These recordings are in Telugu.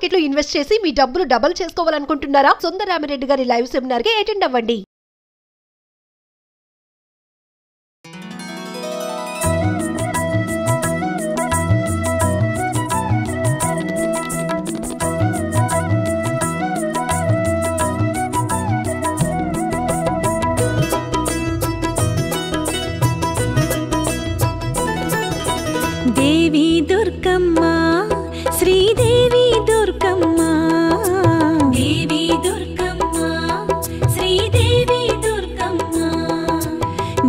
మార్కెట్ లో ఇన్వెస్ట్ చేసి మీ డబ్బులు డబుల్ చేసుకోవాలనుకుంటున్నారా? సుందరరామిరెడ్డి గారి లైవ్ సెమినార్ కి అటెండ్ అవ్వండి. దేవి దుర్గమ్మ శ్రీదేవి దుర్గమ్మ దేవి దుర్గమ్మ శ్రీదేవి దుర్గమ్మ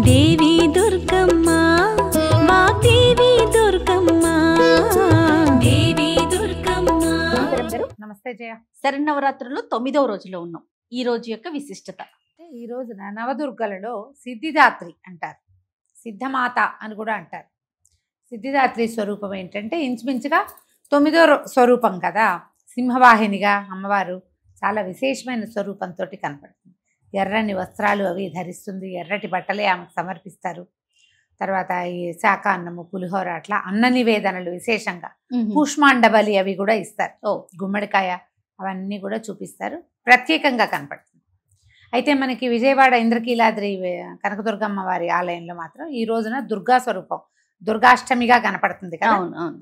దేవి దుర్గమ్మ వాగ్దేవి దుర్గమ్మ దేవి దుర్గమ్మ. నమస్తే జయ. శరన్నవరాత్రుల్లో 9వ రోజులో ఉన్నాం. ఈ రోజు యొక్క విశిష్టత ఈ రోజున నవదుర్గలలో సిద్ధిదాత్రి అంటారు, సిద్ధమాత అని కూడా అంటారు. సిద్ధిదాత్రి స్వరూపం ఏంటంటే ఇంచుమించుగా 9వ స్వరూపం కదా. సింహవాహినిగా అమ్మవారు చాలా విశేషమైన స్వరూపంతో కనపడుతుంది. ఎర్రని వస్త్రాలు అవి ధరిస్తుంది, ఎర్రటి బట్టలే ఆమెకు సమర్పిస్తారు. తర్వాత ఈ శాకాన్నము, పులిహోర, అట్లా అన్న నివేదనలు విశేషంగా కూష్మాండబలి అవి కూడా ఇస్తారు. గుమ్మడికాయ అవన్నీ కూడా చూపిస్తారు, ప్రత్యేకంగా కనపడుతుంది. అయితే మనకి విజయవాడ ఇంద్రకీలాద్రి కనకదుర్గమ్మ వారి ఆలయంలో మాత్రం ఈ రోజున దుర్గా స్వరూపం దుర్గాష్టమిగా కనపడుతుంది కదా.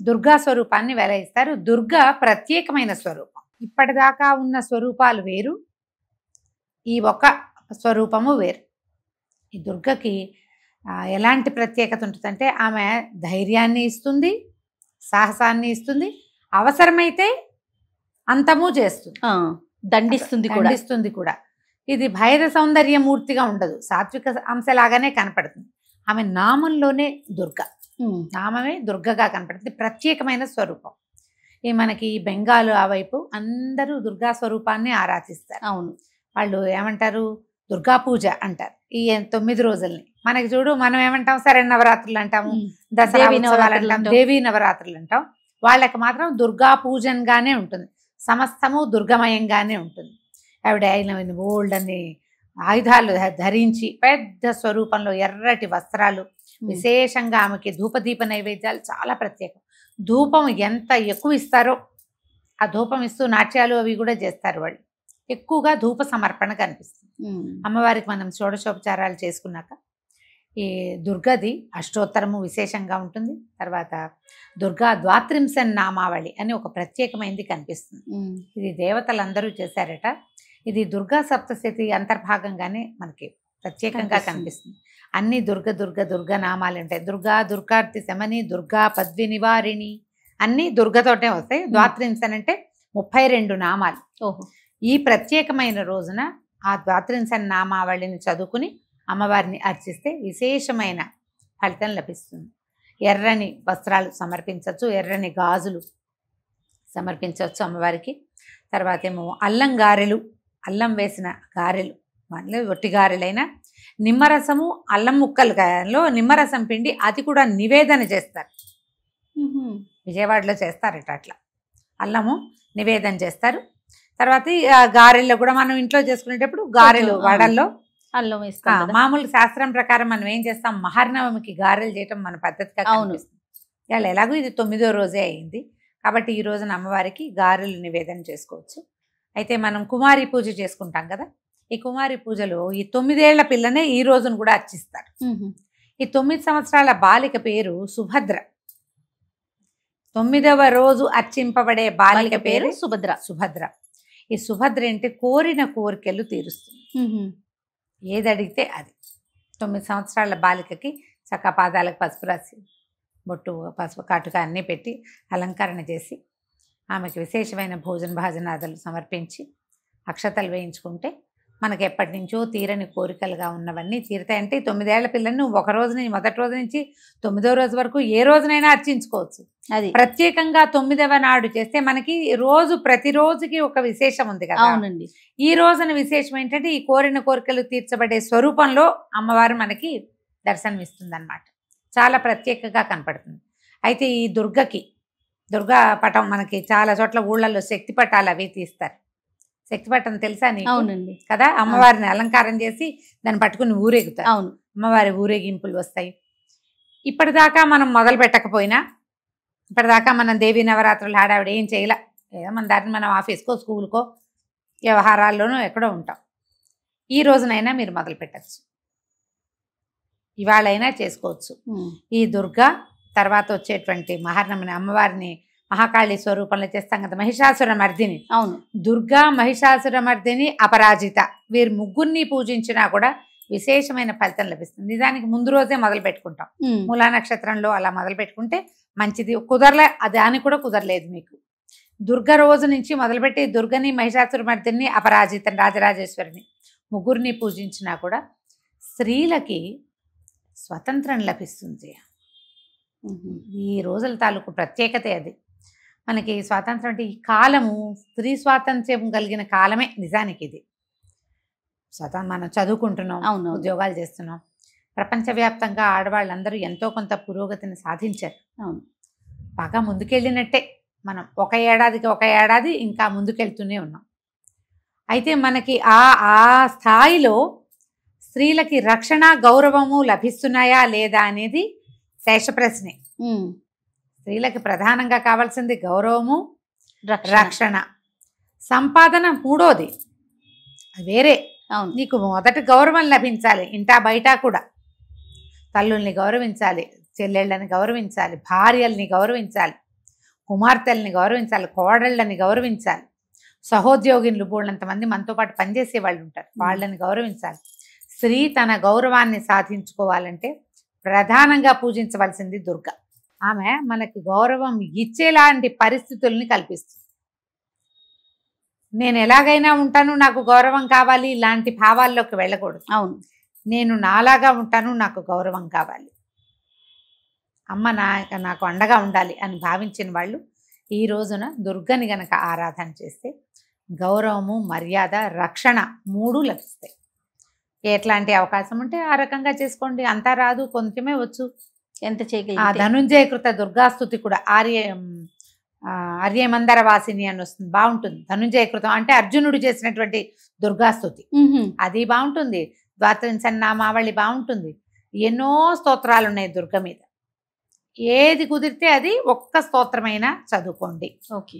దుర్గా స్వరూపాన్ని వెలయిస్తారు. దుర్గా ప్రత్యేకమైన స్వరూపం. ఇప్పటిదాకా ఉన్న స్వరూపాలు వేరు, ఈ ఒక స్వరూపము వేరు. ఈ దుర్గకి ఎలాంటి ప్రత్యేకత ఉంటుందంటే ఆమె ధైర్యాన్ని ఇస్తుంది, సాహసాన్ని ఇస్తుంది, అవసరమైతే అంతము చేస్తుంది, దండిస్తుంది కూడా. ఇది భైర సౌందర్యమూర్తిగా ఉండదు, సాత్విక అంశలాగానే కనపడుతుంది. ఆమె నామంలోనే దుర్గా, నామమే దుర్గగా కనపడుతుంది. ప్రత్యేకమైన స్వరూపం. ఈ మనకి బెంగాల్ ఆ వైపు అందరూ దుర్గా స్వరూపాన్ని ఆరాధిస్తారు. అవును, వాళ్ళు ఏమంటారు, దుర్గా పూజ అంటారు ఈ 9 రోజుల్ని. మనకి చూడు, మనం ఏమంటాం, శరన్నవరాత్రులు అంటాము, దసరా ఉత్సవాలు అంటాం, దేవీ నవరాత్రులు అంటాం. వాళ్ళకి మాత్రం దుర్గా పూజన్గానే ఉంటుంది, సమస్తము దుర్గమయంగానే ఉంటుంది. ఆవిడ అయిన ఓల్డ్ అని ఆయుధాలు ధరించి పెద్ద స్వరూపంలో ఎర్రటి వస్త్రాలు, విశేషంగా ఆమెకి ధూపదీప నైవేద్యాలు చాలా ప్రత్యేకం. ధూపం ఎంత ఎక్కువ ఇస్తారో ఆ ధూపం ఇస్తూ నాట్యాలు అవి కూడా చేస్తారు వాళ్ళు. ఎక్కువగా ధూప సమర్పణ కనిపిస్తుంది అమ్మవారికి. మనం షోడశోపచారాలు చేసుకున్నాక ఈ దుర్గది అష్టోత్తరము విశేషంగా ఉంటుంది. తర్వాత దుర్గా ద్వాత్రింశన్ నామావళి అని ఒక ప్రత్యేకమైనది కనిపిస్తుంది. ఇది దేవతలందరూ చేశారట. ఇది దుర్గా సప్తశతి అంతర్భాగంగానే మనకి ప్రత్యేకంగా కనిపిస్తుంది. అన్ని దుర్గ దుర్గ దుర్గ నామాలు ఉంటాయి. దుర్గా, దుర్గార్తి శమని, దుర్గా పద్వి నివారిణి, అన్ని దుర్గతోటే వస్తాయి. ద్వాత్రింశన్ అంటే 32 నామాలు. ఈ ప్రత్యేకమైన రోజున ఆ ద్వాత్రింశన్ నామావళిని చదువుకుని అమ్మవారిని అర్చిస్తే విశేషమైన ఫలితం లభిస్తుంది. ఎర్రని వస్త్రాలు సమర్పించవచ్చు, ఎర్రని గాజులు సమర్పించవచ్చు అమ్మవారికి. తర్వాత ఏమో అల్లం గారెలు, అల్లం వేసిన గారెలు, మళ్ళీ ఒట్టి గారెలైనా నిమ్మరసము, అల్లం ముక్కలులో నిమ్మరసం పిండి అది కూడా నివేదన చేస్తారు. విజయవాడలో చేస్తారట అట్లా. అల్లము నివేదన చేస్తారు. తర్వాత గారెల్లో కూడా మనం ఇంట్లో చేసుకునేటప్పుడు గారెలు వడల్లో అల్లం వేస్తాం. మామూలు శాస్త్రం ప్రకారం మనం ఏం చేస్తాం, మహర్నవమికి గారెలు చేయటం మన పద్ధతిగా కనిపిస్తుంది. ఇవాళ ఎలాగో ఇది 9వ రోజే అయింది కాబట్టి ఈ రోజున అమ్మవారికి గారెలు నివేదన చేసుకోవచ్చు. అయితే మనం కుమారి పూజ చేసుకుంటాం కదా. ఈ కుమారి పూజలో ఈ 9 ఏళ్ల పిల్లనే ఈ రోజును కూడా అర్చిస్తారు. ఈ 9 సంవత్సరాల బాలిక పేరు సుభద్ర. 9వ రోజు అర్చింపబడే బాలిక పేరు సుభద్ర. ఈ సుభద్ర అంటే కోరిన కోరికలు తీరుస్తుంది. ఏది అడిగితే అది. 9 సంవత్సరాల బాలికకి చక్క పాదాలకు పసుపు రాసి, బొట్టు, పసుపు కాటుక అన్నీ పెట్టి అలంకరణ చేసి ఆమెకి విశేషమైన భాజనాదులు సమర్పించి అక్షతలు వేయించుకుంటే మనకి ఎప్పటి నుంచో తీరని కోరికలుగా ఉన్నవన్నీ తీరుతాయంటే 9 ఏళ్ల పిల్లని ఒక రోజు నుంచి, మొదటి రోజు నుంచి 9వ రోజు వరకు ఏ రోజునైనా అర్చించుకోవచ్చు. అది ప్రత్యేకంగా 9వ నాడు చేస్తే మనకి ప్రతిరోజుకి ఒక విశేషం ఉంది కదా. అవునండి. ఈ రోజున విశేషం ఏంటంటే ఈ కోరిన కోరికలు తీర్చబడే స్వరూపంలో అమ్మవారు మనకి దర్శనమిస్తుంది అన్నమాట. చాలా ప్రత్యేకంగా కనపడుతుంది. అయితే ఈ దుర్గా పటం మనకి చాలా చోట్ల ఊళ్ళల్లో శక్తి పటాలు అవి తీస్తారు. శక్తిపట్టం తెలుసా నీకు? అవునండి కదా. అమ్మవారిని అలంకారం చేసి దాన్ని పట్టుకుని ఊరేగుతారు. అవును, అమ్మవారి ఊరేగింపులు వస్తాయి. ఇప్పటిదాకా మనం మొదలు పెట్టకపోయినా, ఇప్పటిదాకా మనం దేవీ నవరాత్రులు ఆడావిడ ఏం చేయలే, ఏదో మన దారిని మనం ఆఫీస్కో స్కూల్కో వ్యవహారాల్లోనూ ఎక్కడో ఉంటాం. ఈ రోజునైనా మీరు మొదలు పెట్టచ్చు, ఇవాళైనా చేసుకోవచ్చు. ఈ దుర్గా తర్వాత వచ్చేటువంటి మహర్నమిని అమ్మవారిని మహాకాళి స్వరూపంలో చేస్తాం కదా, మహిషాసుర మర్దిని. అవును, దుర్గా, మహిషాసుర మర్దిని, అపరాజిత, వీరు ముగ్గురిని పూజించినా కూడా విశేషమైన ఫలితం లభిస్తుంది. నిజానికి ముందు రోజే మొదలు పెట్టుకుంటాం, మూలా నక్షత్రంలో అలా మొదలు పెట్టుకుంటే మంచిది. కుదరలే, దానికి కూడా కుదరలేదు మీకు, దుర్గ రోజు నుంచి మొదలుపెట్టి దుర్గని, మహిషాసుర మర్దిని, అపరాజితని, రాజరాజేశ్వరిని ముగ్గురిని పూజించినా కూడా స్త్రీలకి స్వతంత్రం లభిస్తుంది. ఈ రోజుల తాలూకు ప్రత్యేకత అది. మనకి స్వాతంత్రం అంటే ఈ కాలము స్త్రీ స్వాతంత్ర్యం కలిగిన కాలమే నిజానికి ఇది. మనం చదువుకుంటున్నాం, అవును, ఉద్యోగాలు చేస్తున్నాం, ప్రపంచవ్యాప్తంగా ఆడవాళ్ళందరూ ఎంతో కొంత పురోగతిని సాధించారు. అవును, బాగా ముందుకెళ్ళినట్టే. మనం ఒక ఏడాది ఇంకా ముందుకెళ్తూనే ఉన్నాం. అయితే మనకి ఆ స్థాయిలో స్త్రీలకి రక్షణ, గౌరవము లభిస్తున్నాయా లేదా అనేది శేష ప్రశ్నే. స్త్రీలకి ప్రధానంగా కావాల్సింది గౌరవము, రక్షణ. సంపాదన మూడోది, వేరే. నీకు మొదట గౌరవం లభించాలి, ఇంటా బయట కూడా. తల్లుల్ని గౌరవించాలి, చెల్లెళ్ళని గౌరవించాలి, భార్యల్ని గౌరవించాలి, కుమార్తెల్ని గౌరవించాలి, కోడళ్ళని గౌరవించాలి, సహోద్యోగినులు బోళ్ళంతమంది మనతో పాటు పనిచేసే వాళ్ళు ఉంటారు, వాళ్ళని గౌరవించాలి. స్త్రీ తన గౌరవాన్ని సాధించుకోవాలంటే ప్రధానంగా పూజించవలసింది దుర్గ. ఆమె మనకి గౌరవం ఇచ్చేలాంటి పరిస్థితుల్ని కల్పిస్తుంది. నేను ఎలాగైనా ఉంటాను, నాకు గౌరవం కావాలి, ఇలాంటి భావాల్లోకి వెళ్ళకూడదు. అవును, నేను నాలాగా ఉంటాను, నాకు గౌరవం కావాలి, అమ్మ నాకు అండగా ఉండాలి అని భావించిన వాళ్ళు ఈ రోజున దుర్గని గనక ఆరాధన చేస్తే గౌరవము, మర్యాద, రక్షణ మూడు లభిస్తాయి. ఎట్లాంటి అవకాశం ఉంటే ఆ రకంగా చేసుకోండి. అంతా రాదు, కొంచెమే వచ్చు. ఎంత చేయగలి. ఆ ధనుంజయకృత దుర్గాస్తుతి కూడా ఆర్యమందర వాసిని అని వస్తుంది, బాగుంటుంది. ధనుంజయకృతం అంటే అర్జునుడు చేసినటువంటి దుర్గాస్తుతి, అది బాగుంటుంది. ద్వాత్రింశన్నామావళి బాగుంటుంది. ఎన్నో స్తోత్రాలు ఉన్నాయి దుర్గ మీద. ఏది కుదిరితే అది ఒక్క స్తోత్రమైనా చదువుకోండి. ఓకే,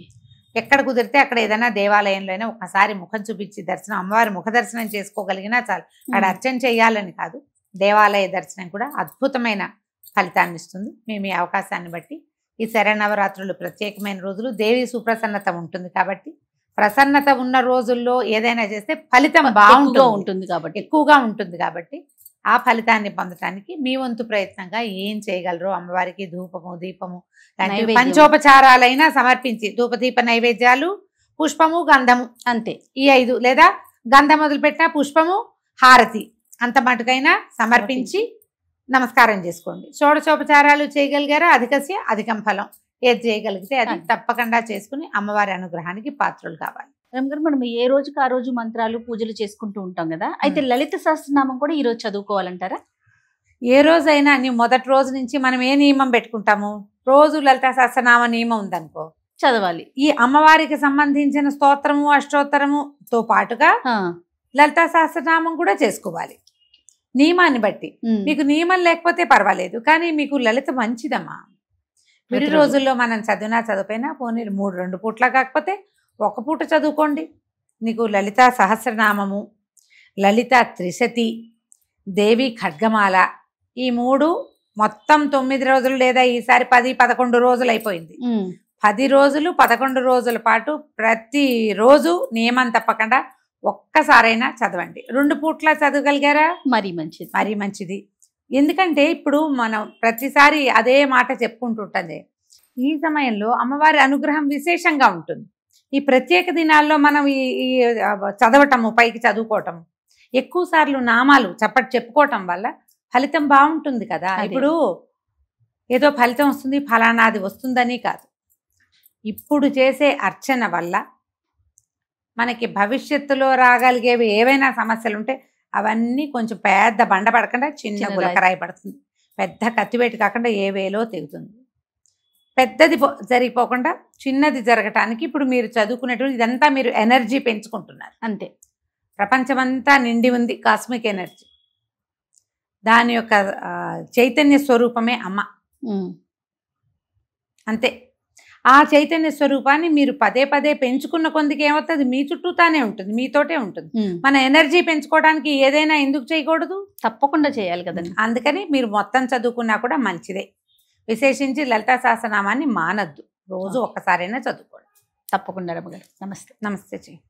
ఎక్కడ కుదిరితే అక్కడ ఏదైనా దేవాలయంలో అయినా ఒక్కసారి ముఖం చూపించి దర్శనం, అమ్మవారి ముఖ దర్శనం చేసుకోగలిగినా చాలు. అక్కడ అర్చన చేయాలని కాదు, దేవాలయ దర్శనం కూడా అద్భుతమైన ఫలితాన్ని ఇస్తుంది. మేము ఈ అవకాశాన్ని బట్టి ఈ శరన్నవరాత్రులు ప్రత్యేకమైన రోజులు, దేవి సుప్రసన్నత ఉంటుంది కాబట్టి ప్రసన్నత ఉన్న రోజుల్లో ఏదైనా చేస్తే ఫలితం ఎక్కువగా ఉంటుంది కాబట్టి ఆ ఫలితాన్ని పొందటానికి మీ వంతు ప్రయత్నంగా ఏం చేయగలరో అమ్మవారికి ధూపము, దీపము, పంచోపచారాలైనా సమర్పించి ధూపదీప నైవేద్యాలు, పుష్పము, గంధము, అంతే ఈ 5, లేదా గంధం మొదలుపెట్టిన పుష్పము, హారతి అంత మటుకైనా సమర్పించి నమస్కారం చేసుకోండి. షోడశోపచారాలు చేయగలిగారా అధికస్య అధికం ఫలం. ఏది చేయగలిగితే అది తప్పకుండా చేసుకుని అమ్మవారి అనుగ్రహానికి పాత్రలు కావాలి. మనం ఏ రోజుకి ఆ రోజు మంత్రాలు, పూజలు చేసుకుంటూ ఉంటాం కదా. అయితే లలిత సహస్రనామం కూడా ఈ రోజు చదువుకోవాలంటారా? ఏ రోజైనా నువ్వు మొదటి రోజు నుంచి మనం ఏ నియమం పెట్టుకుంటాము, రోజు లలిత సహస్రనామ నియమం ఉందనుకో, చదవాలి. ఈ అమ్మవారికి సంబంధించిన స్తోత్రము, అష్టోత్తరముతో పాటుగా లలిత సహస్రనామం కూడా చేసుకోవాలి. నియమాన్ని బట్టి. మీకు నియమం లేకపోతే పర్వాలేదు, కానీ మీకు లలిత మంచిదమ్మా. విడి రోజుల్లో మనం చదివినా చదివిపోయినా పోనీ 2 పూట్ల కాకపోతే 1 పూట చదువుకోండి. నీకు లలిత సహస్రనామము, లలిత త్రిశతి, దేవి ఖడ్గమాల, ఈ 3 మొత్తం 9 రోజులు, లేదా ఈసారి 10-11 రోజులు అయిపోయింది. 10 రోజులు 11 రోజుల పాటు ప్రతిరోజు నియమం తప్పకుండా ఒక్కసారైనా చదవండి. 2 పూట్ల చదవగలిగారా మరీ మంచిది. ఎందుకంటే ఇప్పుడు మనం ప్రతిసారి అదే మాట చెప్పుకుంటుంటుంది. ఈ సమయంలో అమ్మవారి అనుగ్రహం విశేషంగా ఉంటుంది. ఈ ప్రత్యేక దినాల్లో మనం ఈ చదవటము, పైకి చదువుకోవటము, ఎక్కువ సార్లు నామాలు చెప్పుకోవటం వల్ల ఫలితం బాగుంటుంది కదా. ఇప్పుడు ఏదో ఫలితం వస్తుంది, ఫలానాది వస్తుందని కాదు. ఇప్పుడు చేసే అర్చన వల్ల మనకి భవిష్యత్తులో రాగలిగేవి ఏవైనా సమస్యలు ఉంటే అవన్నీ కొంచెం పెద్ద బండ పడకుండా చిన్న గులకరాయి పడుతుంది. పెద్ద కత్తివేటు కాకుండా ఏ వేలో తెగుతుంది. పెద్దది జరిగిపోకుండా చిన్నది జరగటానికి ఇప్పుడు మీరు చదువుకునేటువంటి ఇదంతా మీరు ఎనర్జీ పెంచుకుంటున్నారు అంతే. ప్రపంచమంతా నిండి ఉంది కాస్మిక్ ఎనర్జీ. దాని యొక్క చైతన్య స్వరూపమే అమ్మ అంతే. ఆ చైతన్య స్వరూపాన్ని మీరు పదే పదే పెంచుకున్న కొందికి ఏమవుతుంది, మీ చుట్టూతానే ఉంటుంది, మీతోటే ఉంటుంది. మన ఎనర్జీ పెంచుకోవడానికి ఏదైనా ఎందుకు చేయకూడదు, తప్పకుండా చేయాలి కదండి. అందుకని మీరు మొత్తం చదువుకున్నా కూడా మంచిదే. విశేషించి లలితా సహస్రనామాన్ని మానద్దు, రోజు ఒక్కసారైనా చదువుకోండి. తప్పకుండా రమ్మగారు. నమస్తే. నమస్తే చెయ్యి.